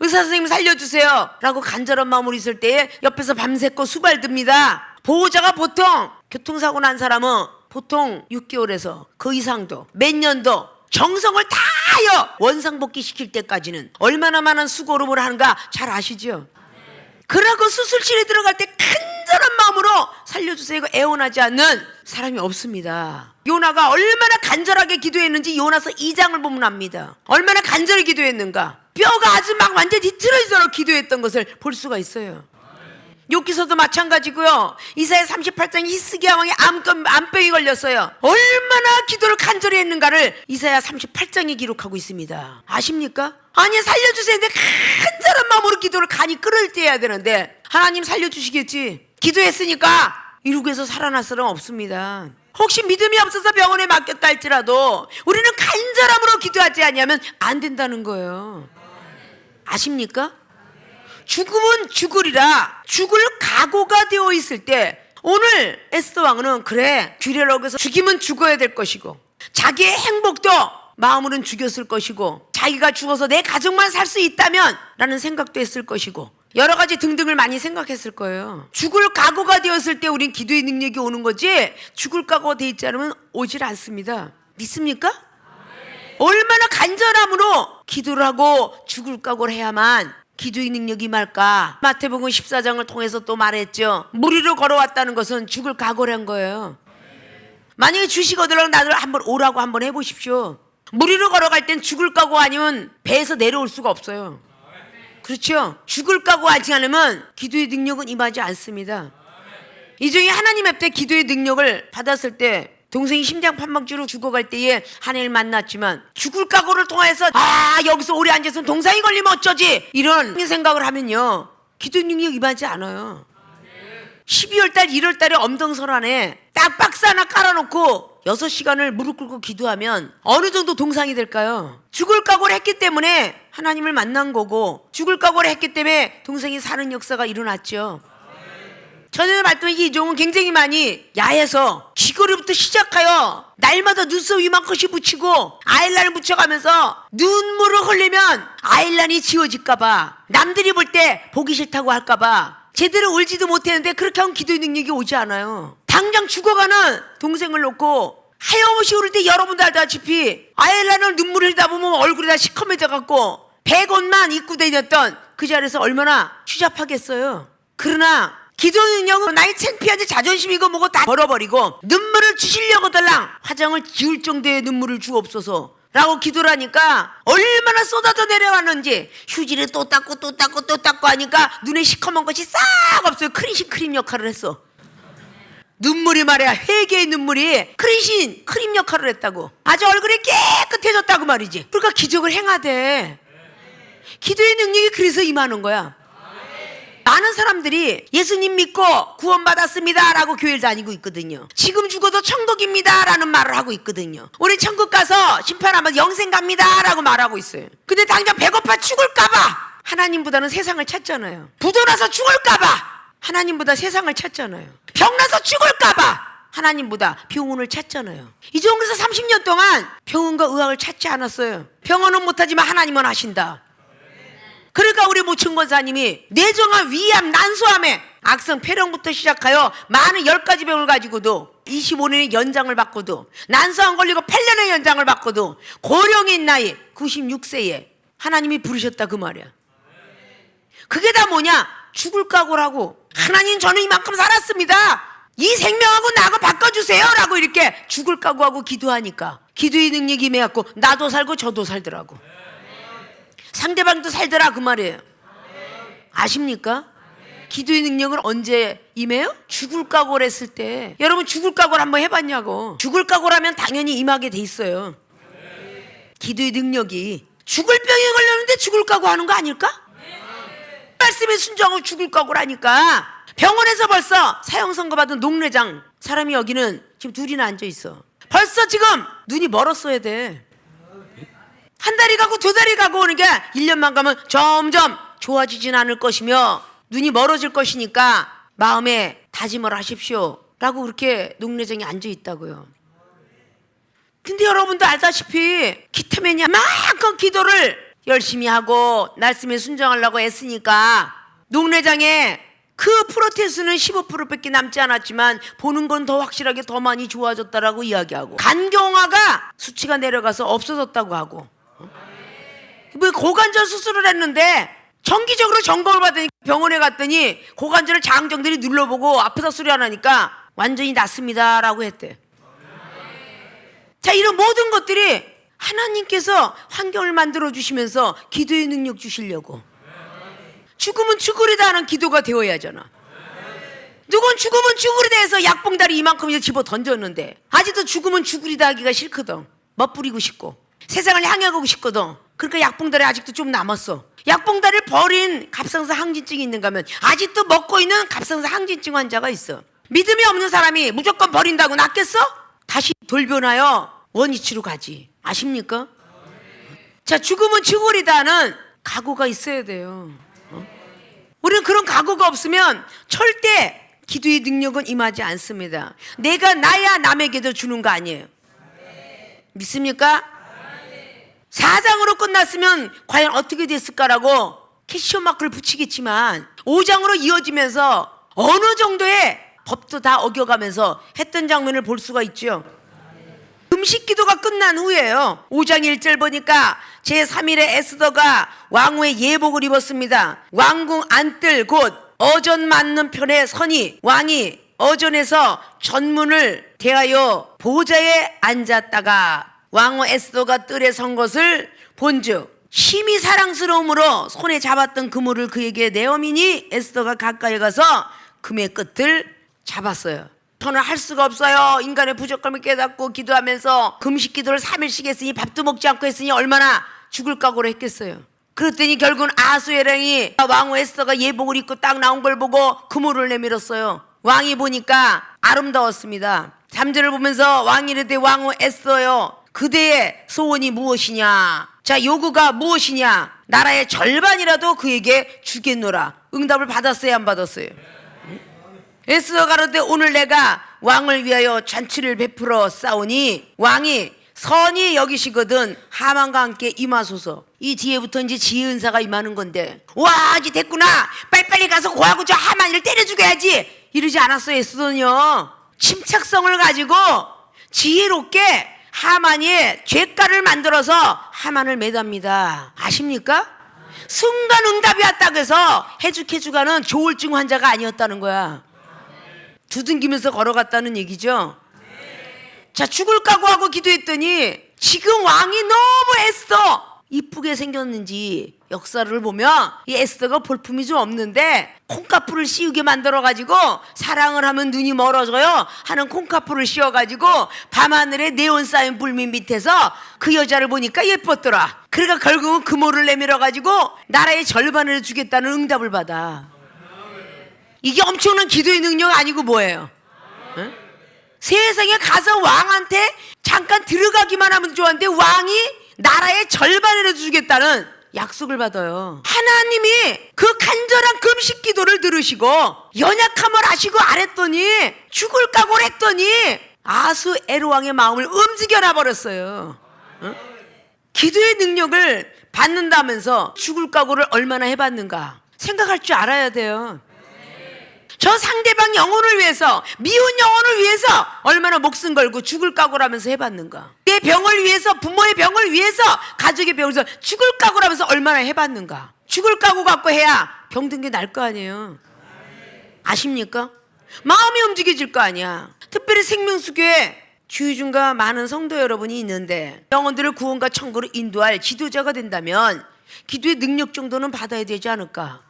의사 선생님 살려주세요 라고 간절한 마음으로 있을 때에 옆에서 밤새고 수발듭니다. 보호자가 보통 교통사고 난 사람은 보통 6개월에서 그 이상도 몇 년도 정성을 다하여 원상복귀 시킬 때까지는 얼마나 많은 수고로움을 하는가 잘 아시죠? 그러고 수술실에 들어갈 때 간절한 마음으로 살려주세요 애원하지 않는 사람이 없습니다. 요나가 얼마나 간절하게 기도했는지 요나서 2장을 보면 압니다. 얼마나 간절히 기도했는가. 뼈가 아주 막 완전히 뒤틀어지도록 기도했던 것을 볼 수가 있어요. 욥기서도 마찬가지고요. 이사야 38장 히스기야 왕의 암병이 걸렸어요. 얼마나 기도를 간절히 했는가를 이사야 38장에 기록하고 있습니다. 아십니까? 아니 살려주세요 근데 간절한 마음으로 기도를 간이 끓을 때 해야 되는데 하나님 살려주시겠지 기도했으니까 이러고 해서 살아날 사람 없습니다. 혹시 믿음이 없어서 병원에 맡겼다 할지라도 우리는 간절함으로 기도하지 않으면 안 된다는 거예요. 아십니까? 죽음은 죽으리라. 죽을 각오가 되어 있을 때 오늘 에스더 왕은 그래 규례를 어겨서 죽이면 죽어야 될 것이고 자기의 행복도 마음으로는 죽였을 것이고 자기가 죽어서 내 가족만 살 수 있다면 라는 생각도 했을 것이고 여러 가지 등등을 많이 생각했을 거예요. 죽을 각오가 되었을 때 우린 기도의 능력이 오는 거지 죽을 각오가 되어 있지 않으면 오질 않습니다. 믿습니까? 얼마나 간절함으로 기도를 하고 죽을 각오를 해야만 기도의 능력이 임할까. 마태복음 14장을 통해서 또 말했죠. 무리로 걸어왔다는 것은 죽을 각오를 한 거예요. 만약에 주시거들랑 나를 한번 오라고 한번 해보십시오. 무리로 걸어갈 땐 죽을 각오 아니면 배에서 내려올 수가 없어요. 그렇죠? 죽을 각오 하지 않으면 기도의 능력은 임하지 않습니다. 이종이 하나님 앞에 기도의 능력을 받았을 때 동생이 심장판막주로 죽어갈 때에 하나님을 만났지만 죽을 각오를 통해서 여기서 오래 앉아서 동상이 걸리면 어쩌지 이런 생각을 하면요 기도의 능력이 임하지 않아요. 12월달 1월달에 엄동설안에 딱 박스 하나 깔아놓고 6시간을 무릎 꿇고 기도하면 어느 정도 동상이 될까요? 죽을 각오를 했기 때문에 하나님을 만난 거고 죽을 각오를 했기 때문에 동생이 사는 역사가 일어났죠. 전에 말했던 이종은 굉장히 많이 야해서 귀걸이부터 시작하여 날마다 눈썹 이만큼씩 붙이고 아이라인을 붙여가면서 눈물을 흘리면 아이라인이 지워질까봐 남들이 볼 때 보기 싫다고 할까봐 제대로 울지도 못했는데 그렇게 하면 기도의 능력이 오지 않아요. 당장 죽어가는 동생을 놓고 하염없이 울을 때 여러분도 알다시피 아엘라는 눈물을 흘리다 보면 얼굴이 다 시커매져 갖고 100옷만 입고 다녔던 그 자리에서 얼마나 추잡하겠어요. 그러나 기도의 능력은 나의 창피한지 자존심이고 뭐고 다 버려버리고 눈물을 주시려고 달랑 화장을 지울 정도의 눈물을 주옵소서 라고 기도를 하니까 얼마나 쏟아져 내려왔는지 휴지를 또 닦고 또 닦고 또 닦고 하니까 눈에 시커먼 것이 싹 없어요. 크림신 크림 역할을 했어. 눈물이 말이야, 회개의 눈물이 크림신 크림 역할을 했다고. 아주 얼굴이 깨끗해졌다고 말이지. 그러니까 기적을 행하되 기도의 능력이 그래서 임하는 거야. 많은 사람들이 예수님 믿고 구원받았습니다 라고 교회를 다니고 있거든요. 지금 죽어도 천국입니다 라는 말을 하고 있거든요. 우리 천국 가서 심판하면 영생 갑니다 라고 말하고 있어요. 근데 당장 배고파 죽을까 봐 하나님보다는 세상을 찾잖아요. 부도나서 죽을까 봐 하나님보다 세상을 찾잖아요. 병나서 죽을까 봐 하나님보다 병원을 찾잖아요. 이종에서 30년 동안 병원과 의학을 찾지 않았어요. 병원은 못하지만 하나님은 하신다. 그러니까 우리 모춘 권사님이 뇌종암, 위암, 난소암에 악성 폐렴부터 시작하여 많은 10가지 병을 가지고도 25년의 연장을 받고도 난소암 걸리고 8년의 연장을 받고도 고령인 나이 96세에 하나님이 부르셨다 그 말이야. 그게 다 뭐냐? 죽을 각오라고. 하나님 저는 이만큼 살았습니다. 이 생명하고 나하고 바꿔주세요 라고 이렇게 죽을 각오하고 기도하니까 기도의 능력이 임해갖고 나도 살고 저도 살더라고. 상대방도 살더라 그 말이에요. 아십니까? 기도의 능력은 언제 임해요? 죽을 각오를 했을 때. 여러분 죽을 각오를 한번 해봤냐고. 죽을 각오라면 당연히 임하게 돼 있어요. 기도의 능력이. 죽을 병에 걸렸는데 죽을 각오 하는 거 아닐까? 말씀에 순종하고 죽을 각오를 하니까 병원에서 벌써 사형선고 받은 녹내장 사람이 여기는 지금 둘이나 앉아있어. 벌써 지금 눈이 멀었어야 돼. 한 달이 가고 두 달이 가고 오는 게 1년만 가면 점점 좋아지진 않을 것이며 눈이 멀어질 것이니까 마음에 다짐을 하십시오 라고 그렇게 녹내장이 앉아있다고요. 근데 여러분도 알다시피 기타맨이 만큼 기도를 열심히 하고 말씀에 순종하려고 애쓰니까 녹내장에 그 프로테스는 15%밖에 남지 않았지만 보는 건 더 확실하게 더 많이 좋아졌다라고 이야기하고 간경화가 수치가 내려가서 없어졌다고 하고 뭐 고관절 수술을 했는데 정기적으로 점검을 받으니 병원에 갔더니 고관절을 장정들이 눌러보고 아프다 소리 안 하니까 완전히 낫습니다 라고 했대. 자, 이런 모든 것들이 하나님께서 환경을 만들어 주시면서 기도의 능력 주시려고. 죽으면 죽으리다 하는 기도가 되어야 하잖아. 누군 죽으면 죽으리다 해서 약봉다리 이만큼 집어 던졌는데 아직도 죽으면 죽으리다 하기가 싫거든. 멋부리고 싶고 세상을 향해 가고 싶거든. 그러니까 약봉다리 아직도 좀 남았어. 약봉다리를 버린 갑상선 항진증이 있는가 하면 아직도 먹고 있는 갑상선 항진증 환자가 있어. 믿음이 없는 사람이 무조건 버린다고 낫겠어? 다시 돌변하여 원위치로 가지. 아십니까? 자, 죽으면 죽으리다는 각오가 있어야 돼요. 우리는 그런 각오가 없으면 절대 기도의 능력은 임하지 않습니다. 내가 나야 남에게도 주는 거 아니에요. 믿습니까? 4장으로 끝났으면 과연 어떻게 됐을까라고 캐시어 마크를 붙이겠지만 5장으로 이어지면서 어느 정도의 법도 다 어겨가면서 했던 장면을 볼 수가 있죠. 금식 기도가 끝난 후에요. 5장 1절 보니까 제3일에 에스더가 왕후의 예복을 입었습니다. 왕궁 안뜰 곧 어전 맞는 편에 서니 왕이 어전에서 전문을 대하여 보좌에 앉았다가 왕후 에스더가 뜰에 선 것을 본즉 심히 사랑스러움으로 손에 잡았던 그물을 그에게 내어미니 에스더가 가까이 가서 금의 끝을 잡았어요. 저는 할 수가 없어요. 인간의 부족함을 깨닫고 기도하면서 금식 기도를 3일씩 했으니 밥도 먹지 않고 했으니 얼마나 죽을 각오를 했겠어요. 그랬더니 결국은 아수에랑이 왕후 에스더가 예복을 입고 딱 나온 걸 보고 그물을 내밀었어요. 왕이 보니까 아름다웠습니다. 3절을 보면서 왕이 이르되 왕후 에스더여 그대의 소원이 무엇이냐? 자, 요구가 무엇이냐? 나라의 절반이라도 그에게 주겠노라. 응답을 받았어요, 안 받았어요? 에스더가 가로되 오늘 내가 왕을 위하여 잔치를 베풀어 싸우니 왕이 선이 여기시거든 하만과 함께 임하소서. 이 뒤에부터 이제 지혜 은사가 임하는 건데, 와 이제 됐구나, 빨리빨리 가서 고하고 저 하만이를 때려 죽여야지, 이러지 않았어요. 에스더는요, 침착성을 가지고 지혜롭게 하만이 죗가를 만들어서 하만을 매답니다. 아십니까? 순간 응답이 왔다고 해서 해죽해죽하는 조울증 환자가 아니었다는 거야. 두둥기면서 걸어갔다는 얘기죠. 자, 죽을 각오하고 기도했더니 지금 왕이 너무 에스더 이쁘게 생겼는지 역사를 보면 이 에스더가 볼품이 좀 없는데 콩가풀을 씌우게 만들어가지고 사랑을 하면 눈이 멀어져요 하는 콩가풀을 씌워가지고 밤하늘에 네온 쌓인 불빛 밑에서 그 여자를 보니까 예뻤더라. 그러니까 결국은 금오를 내밀어가지고 나라의 절반을 주겠다는 응답을 받아. 이게 엄청난 기도의 능력 아니고 뭐예요? 응? 세상에 가서 왕한테 잠깐 들어가기만 하면 좋았는데 왕이 나라의 절반을 주겠다는 약속을 받아요. 하나님이 그 간절한 금식 기도를 들으시고 연약함을 아시고 아랬더니 죽을 각오를 했더니 아수에로왕의 마음을 움직여놔 버렸어요. 응? 기도의 능력을 받는다면서 죽을 각오를 얼마나 해봤는가 생각할 줄 알아야 돼요. 저 상대방 영혼을 위해서, 미운 영혼을 위해서 얼마나 목숨 걸고 죽을 각오라면서 해봤는가. 내 병을 위해서, 부모의 병을 위해서, 가족의 병을 위해서 죽을 각오라면서 얼마나 해봤는가. 죽을 각오 갖고 해야 병든 게 나을 거 아니에요. 아십니까? 마음이 움직여질 거 아니야. 특별히 생명수교회 주의중과 많은 성도 여러분이 있는데 영혼들을 구원과 천국으로 인도할 지도자가 된다면 기도의 능력 정도는 받아야 되지 않을까.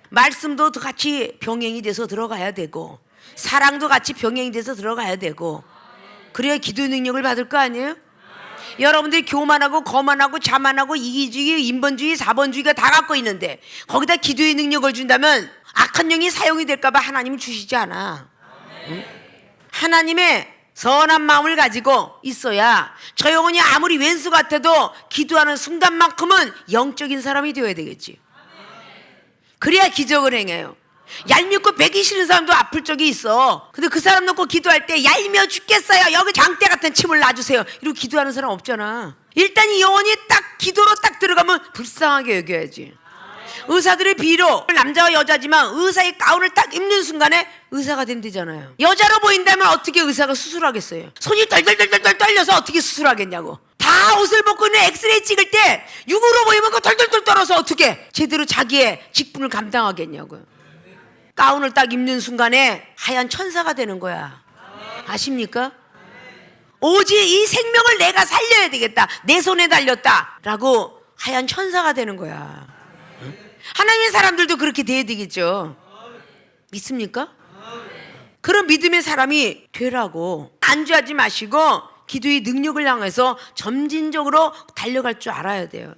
말씀도 같이 병행이 돼서 들어가야 되고 사랑도 같이 병행이 돼서 들어가야 되고 그래야 기도의 능력을 받을 거 아니에요? 여러분들이 교만하고 거만하고 자만하고 이기주의, 인본주의, 사본주의가 다 갖고 있는데 거기다 기도의 능력을 준다면 악한 영이 사용이 될까 봐 하나님은 주시지 않아. 응? 하나님의 선한 마음을 가지고 있어야 저 영혼이 아무리 왼수 같아도 기도하는 순간만큼은 영적인 사람이 되어야 되겠지. 그래야 기적을 행해요. 얄밉고 배기 싫은 사람도 아플 적이 있어. 근데 그 사람 놓고 기도할 때 얄미워 죽겠어요, 여기 장대 같은 침을 놔주세요, 이러고 기도하는 사람 없잖아. 일단 이 영혼이 딱 기도로 딱 들어가면 불쌍하게 여겨야지. 의사들의 비로 남자와 여자지만 의사의 가운을 딱 입는 순간에 의사가 된대잖아요. 여자로 보인다면 어떻게 의사가 수술하겠어요? 손이 덜덜덜덜 떨려서 어떻게 수술하겠냐고. 다 옷을 벗고 있는 엑스레이 찍을 때 육으로 보이면 그 덜덜덜 떨어서 어떻게 제대로 자기의 직분을 감당하겠냐고요. 가운을 딱 입는 순간에 하얀 천사가 되는 거야. 아십니까? 오직 이 생명을 내가 살려야 되겠다, 내 손에 달렸다 라고 하얀 천사가 되는 거야. 하나님의 사람들도 그렇게 돼야 되겠죠. 믿습니까? 그런 믿음의 사람이 되라고. 안주하지 마시고 기도의 능력을 향해서 점진적으로 달려갈 줄 알아야 돼요.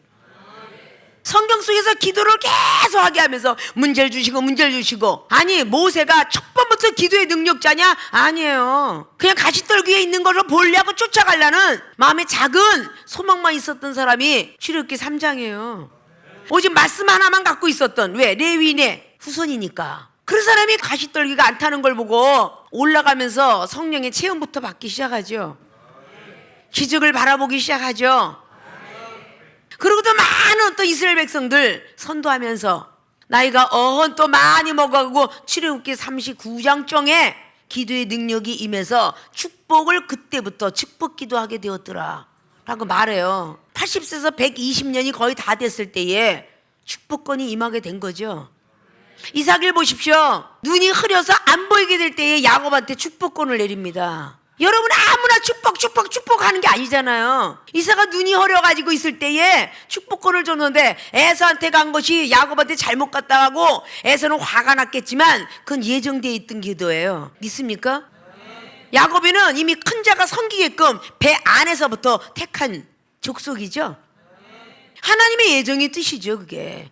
성경 속에서 기도를 계속하게 하면서 문제를 주시고 아니 모세가 첫 번부터 기도의 능력자냐? 아니에요. 그냥 가시떨기에 있는 걸로 보려고 쫓아가려는 마음에 작은 소망만 있었던 사람이 출애굽기 3장이에요. 오직 말씀 하나만 갖고 있었던, 왜? 레위인의 후손이니까. 그런 사람이 가시떨기가 안 타는 걸 보고 올라가면서 성령의 체험부터 받기 시작하죠. 기적을 바라보기 시작하죠. 그리고도 많은 또 이스라엘 백성들 선도하면서 나이가 어언 또 많이 먹어가고 출애굽기 39장정에 기도의 능력이 임해서 축복을 그때부터 축복 기도하게 되었더라 라고 말해요. 80세에서 120년이 거의 다 됐을 때에 축복권이 임하게 된 거죠. 이삭을 보십시오. 눈이 흐려서 안 보이게 될 때에 야곱한테 축복권을 내립니다. 여러분 아무나 축복 하는 게 아니잖아요. 이삭가 눈이 흐려가지고 있을 때에 축복권을 줬는데 에서한테 간 것이 야곱한테 잘못 갔다 가고 에서는 화가 났겠지만 그건 예정되어 있던 기도예요. 믿습니까? 야곱이는 이미 큰 자가 섬기게끔 배 안에서부터 택한 족속이죠. 하나님의 예정의 뜻이죠 그게.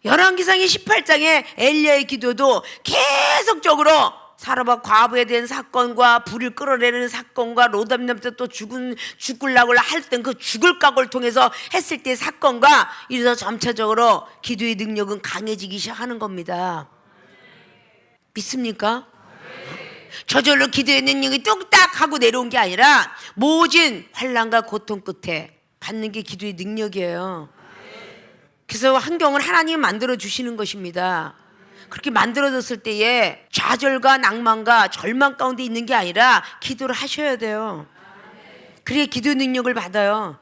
열왕기상의 18장에 엘리야의 기도도 계속적으로 사르밧 과부에 대한 사건과 불을 끌어내는 사건과 로담남 때 또 죽으려고 할 땐 그 죽을 각오를 통해서 했을 때 사건과 이래서 점차적으로 기도의 능력은 강해지기 시작하는 겁니다. 믿습니까? 저절로 기도의 능력이 뚝딱 하고 내려온 게 아니라 모진 환난과 고통 끝에 받는 게 기도의 능력이에요. 그래서 환경을 하나님이 만들어 주시는 것입니다. 그렇게 만들어졌을 때에 좌절과 낭만과 절망 가운데 있는 게 아니라 기도를 하셔야 돼요. 그래야 기도의 능력을 받아요.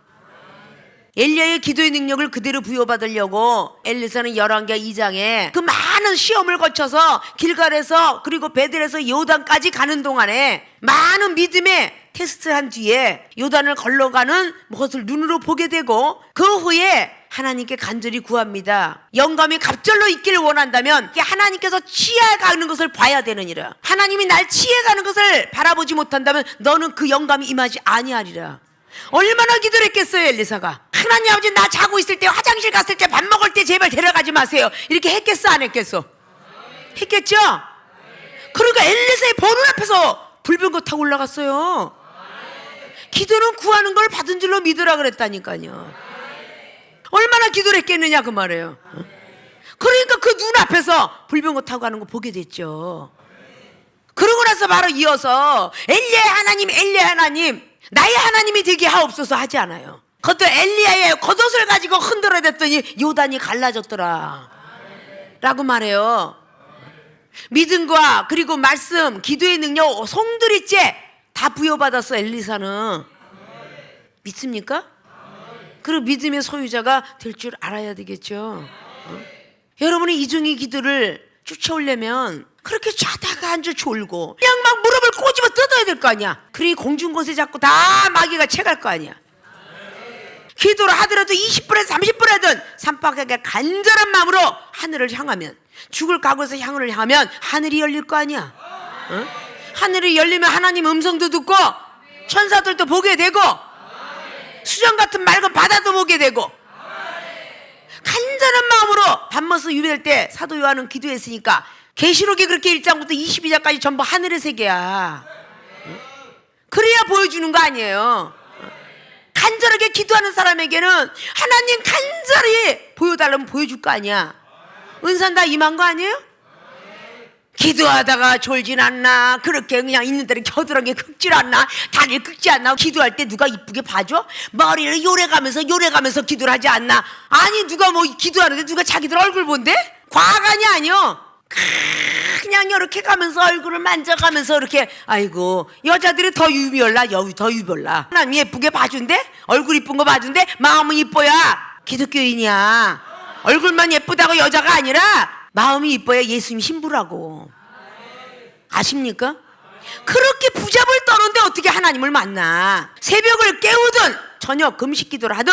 엘리야의 기도의 능력을 그대로 부여받으려고 엘리사는 열왕기하 2장에 그 많은 시험을 거쳐서 길갈에서 그리고 베델에서 요단까지 가는 동안에 많은 믿음의 테스트한 뒤에 요단을 걸러가는 것을 눈으로 보게 되고 그 후에 하나님께 간절히 구합니다. 영감이 갑절로 있기를 원한다면 하나님께서 치해가는 것을 봐야 되느니라. 하나님이 날 치해가는 것을 바라보지 못한다면 너는 그 영감이 임하지 아니하리라. 얼마나 기도를 했겠어요 엘리사가. 하나님 아버지 나 자고 있을 때 화장실 갔을 때 밥 먹을 때 제발 데려가지 마세요. 이렇게 했겠어 안 했겠어? 했겠죠? 그러니까 엘리사의 보는 앞에서 불병거 타고 올라갔어요. 기도는 구하는 걸 받은 줄로 믿으라 그랬다니까요. 얼마나 기도를 했겠느냐 그 말이에요. 그러니까 그 눈앞에서 불병거 타고 가는 거 보게 됐죠. 그러고 나서 바로 이어서 엘리야 하나님 나의 하나님이 되게 하옵소서 하지 않아요. 그것도 엘리야의 겉옷을 가지고 흔들어댔더니 요단이 갈라졌더라 라고 말해요. 믿음과 그리고 말씀 기도의 능력 송두리째 다 부여받았어 엘리사는. 믿습니까? 그리고 믿음의 소유자가 될 줄 알아야 되겠죠. 여러분이 이중의 기도를 쫓아오려면 그렇게 자다가 앉아 졸고 그냥 막 무릎을 꼬집어 뜯어야 될 거 아니야. 그리고 공중곳에 자꾸 다 마귀가 채갈 거 아니야. 기도를 하더라도 20분에서 30분이든 산박하게 간절한 마음으로 하늘을 향하면 죽을 각오해서 하늘을 향하면 하늘이 열릴 거 아니야. 응? 하늘이 열리면 하나님 음성도 듣고 천사들도 보게 되고 수정 같은 맑은 바다도 보게 되고 간절한 마음으로 밤낮으로 유배될 때 사도 요한은 기도했으니까 계시록이 그렇게 1장부터 22장까지 전부 하늘의 세계야. 그래야 보여주는 거 아니에요. 간절하게 기도하는 사람에게는 하나님 간절히 보여달라면 보여줄 거 아니야. 은사는 다 임한 거 아니에요? 기도하다가 졸진 않나? 그렇게 그냥 있는 대로 겨드랑이 긁질 않나? 다리를 긁지 않나? 기도할 때 누가 이쁘게 봐줘? 머리를 요래가면서 기도를 하지 않나? 아니 누가 뭐 기도하는데 누가 자기들 얼굴 본대? 과간이 아니요. 그냥 이렇게 가면서 얼굴을 만져가면서 이렇게 아이고 여자들이 더 유별나 하나님 예쁘게 봐준대? 얼굴 이쁜 거 봐준대? 마음은 이뻐야 기독교인이야. 얼굴만 예쁘다고 여자가 아니라 마음이 이뻐야 예수님 신부라고. 아십니까? 그렇게 부잡을 떠는데 어떻게 하나님을 만나. 새벽을 깨우든 저녁 금식 기도를 하든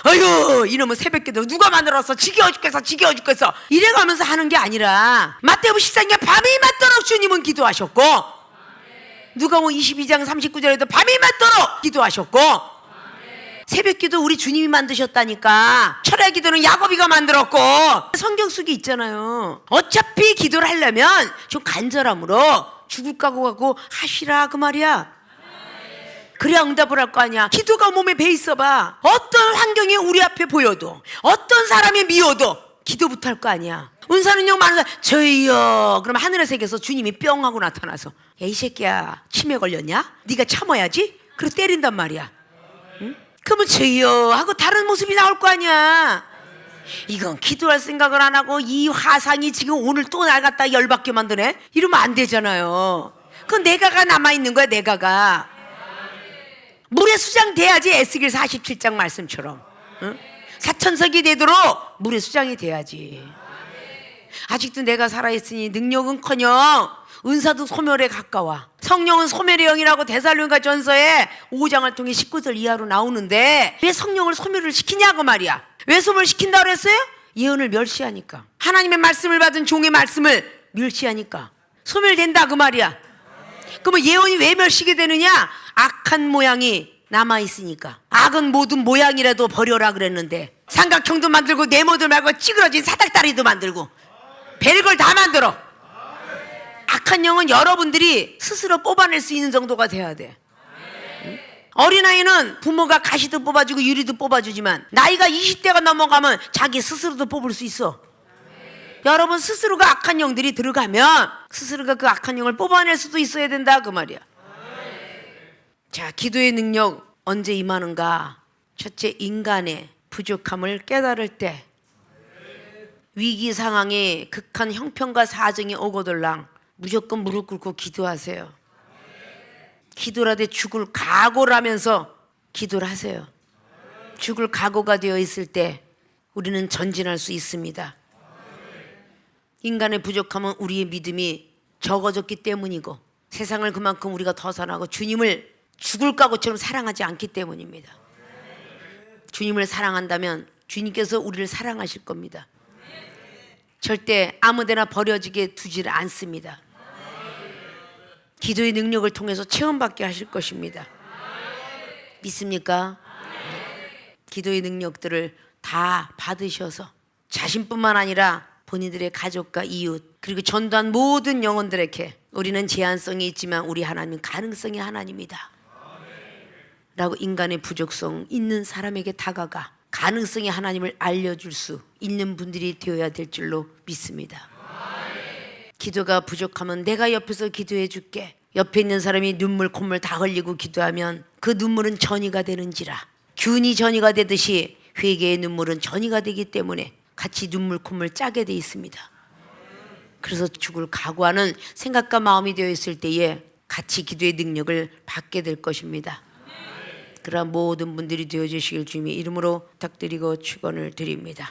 어휴 이놈은 새벽 기도 누가 만들었어 지겨워 죽겠어 이래가면서 하는 게 아니라 마태복음 14장 밤이 맞도록 주님은 기도하셨고 누가복음 22장 39절에도 밤이 맞도록 기도하셨고 새벽 기도 우리 주님이 만드셨다니까. 철야 기도는 야곱이가 만들었고 성경 속에 있잖아요. 어차피 기도를 하려면 좀 간절함으로 죽을 각오 갖고 하시라 그 말이야. 그래야 응답을 할 거 아니야. 기도가 몸에 배 있어봐. 어떤 환경이 우리 앞에 보여도 어떤 사람이 미워도 기도부터 할 거 아니야. 은사는요 많은 사람 저희요 그럼 하늘의 세계에서 주님이 뿅 하고 나타나서 야 이 새끼야 치매 걸렸냐? 네가 참아야지. 그리고 때린단 말이야. 응? 그러면 저희요 하고 다른 모습이 나올 거 아니야. 이건 기도할 생각을 안 하고 이 화상이 지금 오늘 또 날 갖다 열받게 만드네? 이러면 안 되잖아요. 그건 내가가 남아있는 거야. 내가가 물에 수장돼야지. 에스겔 47장 말씀처럼 응? 사천석이 되도록 물에 수장이 돼야지. 아직도 내가 살아있으니 능력은커녕 은사도 소멸에 가까워. 성령은 소멸의 영이라고 데살로니가 전서에 5장을 통해 19절 이하로 나오는데 왜 성령을 소멸을 시키냐고 말이야. 왜 소멸시킨다고 그랬어요? 예언을 멸시하니까. 하나님의 말씀을 받은 종의 말씀을 멸시하니까 소멸된다 그 말이야. 그러면 예언이 왜 멸시게 되느냐? 악한 모양이 남아있으니까. 악은 모든 모양이라도 버려라 그랬는데 삼각형도 만들고 네모도 말고 찌그러진 사닥다리도 만들고 별걸 다 만들어. 악한 영은 여러분들이 스스로 뽑아낼 수 있는 정도가 돼야 돼. 어린아이는 부모가 가시도 뽑아주고 유리도 뽑아주지만 나이가 20대가 넘어가면 자기 스스로도 뽑을 수 있어. 여러분 스스로가 악한 영들이 들어가면 스스로가 그 악한 영을 뽑아낼 수도 있어야 된다 그 말이야. 자, 기도의 능력 언제 임하는가? 첫째, 인간의 부족함을 깨달을 때, 위기 상황에 극한 형편과 사정이 오거들랑 무조건 무릎 꿇고 기도하세요. 기도라되 죽을 각오를 하면서 기도를 하세요. 죽을 각오가 되어 있을 때 우리는 전진할 수 있습니다. 인간의 부족함은 우리의 믿음이 적어졌기 때문이고, 세상을 그만큼 우리가 더 사랑하고 주님을 죽을 각오처럼 사랑하지 않기 때문입니다. 주님을 사랑한다면 주님께서 우리를 사랑하실 겁니다. 절대 아무데나 버려지게 두지를 않습니다. 기도의 능력을 통해서 체험받게 하실 것입니다. 믿습니까? 기도의 능력들을 다 받으셔서 자신뿐만 아니라 본인들의 가족과 이웃, 그리고 전도한 모든 영혼들에게 우리는 제한성이 있지만 우리 하나님은 가능성의 하나님이다 라고 인간의 부족성 있는 사람에게 다가가 가능성의 하나님을 알려줄 수 있는 분들이 되어야 될 줄로 믿습니다. 기도가 부족하면 내가 옆에서 기도해 줄게. 옆에 있는 사람이 눈물 콧물 다 흘리고 기도하면 그 눈물은 전이가 되는지라. 균이 전이가 되듯이 회개의 눈물은 전이가 되기 때문에 같이 눈물 콧물 짜게 돼 있습니다. 그래서 죽을 각오하는 생각과 마음이 되어 있을 때에 같이 기도의 능력을 받게 될 것입니다. 그러한 모든 분들이 되어주시길 주님의 이름으로 부탁드리고 축원을 드립니다.